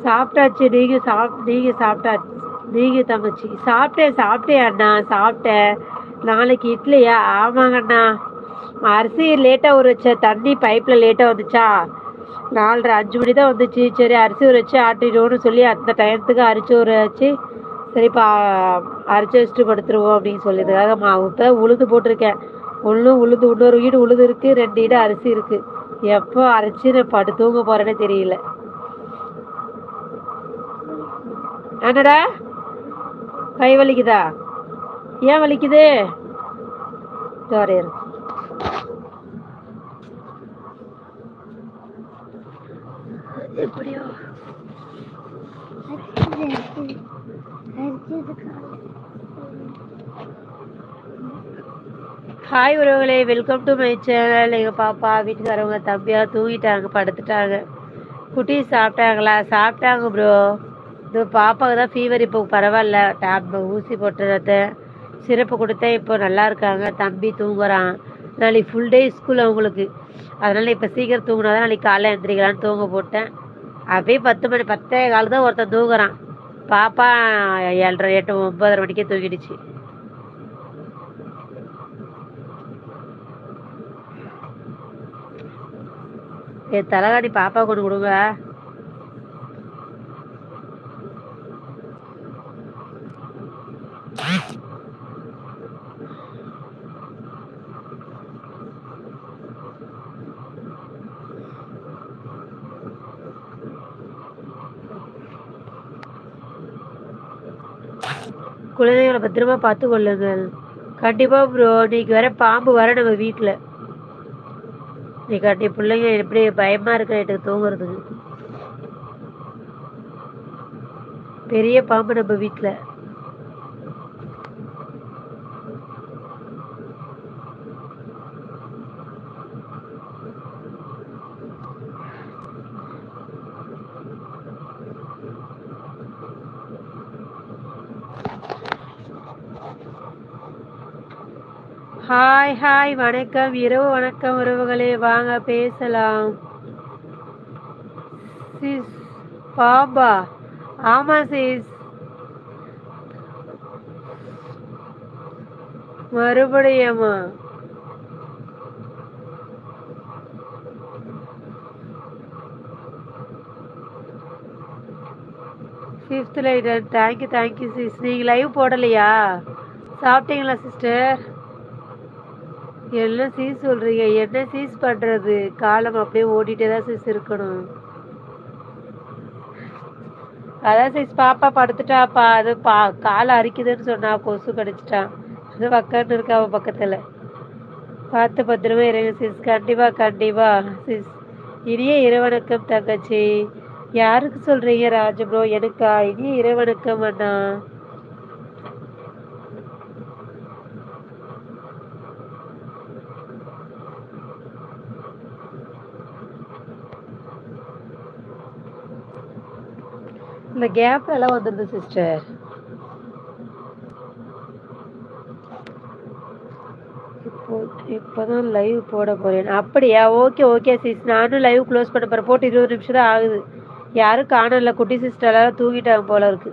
சாப்பிட்டாச்சு. நீங்க சாப்பிட்டாச்சு. நீங்க தங்கச்சி சாப்பிட்டேன் அண்ணா, சாப்பிட்டேன். நாளைக்கு இட்லியா? ஆமாங்க அண்ணா. அரிசி லேட்டா ஊற வச்ச, தண்ணி பைப்ல லேட்டா வந்துச்சா, 4:30 5 மணி தான் வந்துச்சு. சரி அரிசி ஊற வச்சு ஆட்டிடுவோம்னு சொல்லி அந்த டயத்துக்கு அரிசி ஊற வச்சு சரிப்பா அரைச்சி வச்சுட்டு படுத்துருவோம் அப்படின்னு சொல்லியதுக்காக மாவு இப்போ உளுந்து போட்டிருக்கேன். இன்னொரு ஈடு உளுந்து இருக்கு, 2 ஈடு அரிசி இருக்கு. எப்போ அரைச்சி நான் தூங்க போறேன்னே தெரியல. என்னடா கை வலிக்குதா? ஏன் வலிக்குது? ஜோரையர் எப்படியோ ஹாய் உறவுகளே, வெல்கம் டு மை சேனல். எங்கள் பாப்பா வீட்டுக்காரவங்க தம்பியா தூங்கிட்டாங்க, படுத்துட்டாங்க. குட்டி சாப்பிட்டாங்களா? சாப்பிட்டாங்க ப்ரோ. இது பாப்பாவுக்கு தான் ஃபீவர், இப்போ பரவாயில்ல. ஊசி போட்டுறத சிறப்பு கொடுத்தேன், இப்போ நல்லா இருக்காங்க. தம்பி தூங்குறான். நாளைக்கு ஃபுல் டே ஸ்கூல் அவங்களுக்கு, அதனால் இப்போ சீக்கிரம் தூங்கினா தான் நாளைக்கு காலைல எழுந்திரிக்கலான்னு தூங்க போட்டேன். அப்படியே 10 மணி 10:15 தான் ஒருத்தன் தூங்குறான். பாப்பா 7:30 8 9:30 மணிக்கே தூங்கிடுச்சு. தலைகாணி பாப்பா கொண்டு கொடுங்க. குழந்தைகளை பத்திரமா பார்த்து கொள்ளுங்கள். கண்டிப்பா ப்ரோ. இன்னைக்கு வர பாம்பு வர நம்ம வீட்டில். இன்னைக்கு கண்டி பிள்ளைங்க எப்படி பயமா இருக்கு எனக்கு தூங்குறதுக்கு. பெரிய பாம்பு நம்ம வீட்டில். ஹாய் ஹாய், வணக்கம், இரவு வணக்கம் உறவுகளே, வாங்க பேசலாம். சிஸ் பாபா? ஆமா சிஸ். மறுபடியுமா? Fifth light. Thank you sis. நீங்கள் லைவ் போடலையா? சாப்பிட்டீங்களா சிஸ்டர்? என்ன சீஸ் சொல்றீங்க? என்ன சீஸ் பண்றது? காலம் அப்படியே ஓடிட்டே தான் சீஸ் இருக்கணும். அதான் சீஸ் பாப்பா படுத்துட்டாப்பா. அது காலை அரிக்குதுன்னு சொன்னா, கொசு கடிச்சிட்டான். அது பக்கம்னு இருக்கா அவ பக்கத்துல. பார்த்து பத்திரமா இருங்க சீஸ். கண்டிப்பா சீஸ். இனிய இரவணக்கம் தங்கச்சி. யாருக்கு சொல்றீங்க ராஜ ப்ரோ? எனக்கா? இனிய இரவணக்கம் அண்ணா. இந்த கேப் எல்லாம் வந்துருது சிஸ்டர். இப்போதான் லைவ் போட போறேன். அப்படியா? Okay sis. நானும் லைவ் க்ளோஸ் பண்ண போறேன். போட்டு 20 நிமிஷம் தான் ஆகுது. யாரும் காணல. குட்டி சிஸ்டர் எல்லாரும் தூங்கிட்டாங்க போல இருக்கு.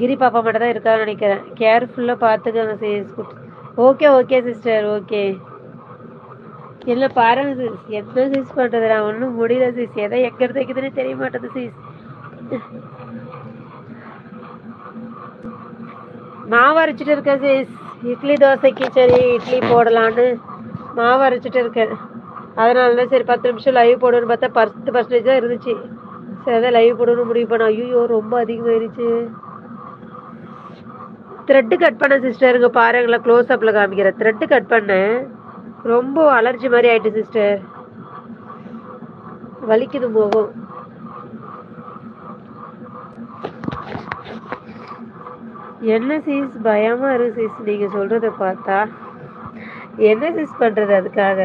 கிரி பாப்பா மட்டும் தான் இருக்கான்னு நினைக்கிறேன். கேர்ஃபுல்லா பாத்துக்கோங்க சிஸ். Okay sister. ஓகே. என்ன பாருங்க சிஸ், என்ன சிஸ் பண்றது? நான் ஒன்றும் முடியல சிஸ். எதை எங்க இருந்து வைக்குதுன்னு தெரிய மாட்டேது சிஸ். மாவு அரைச்சிட்டு இருக்கேன் சிஸ். இட்லி தோசைக்கு சரி இட்லி போடலான்னு மாவு அரைச்சிட்டு இருக்கேன். அதனால தான் சரி 10 நிமிஷம் லைவ் போடணும்னு பார்த்தா 10% தான் இருந்துச்சு. சரி அதான் லைவ் போடணும்னு முடிவு பண்ண. ஐயோ ரொம்ப அதிகமாயிருச்சு. த்ரெட்டு கட் பண்ண சிஸ்டர். இங்கே பாருங்களேன், க்ளோஸ் அப்பில் காமிக்கிறேன். த்ரெட்டு கட் பண்ணேன். ரொம்ப அலர்ஜி மாதிரி ஆயிட்டு சிஸ்டர். வலிக்குது முகம். என்ன சீஸ் பயமா இருக்கு சீஸ் நீங்க சொல்றத பார்த்தா. என்ன சீஸ் பண்றது அதுக்காக?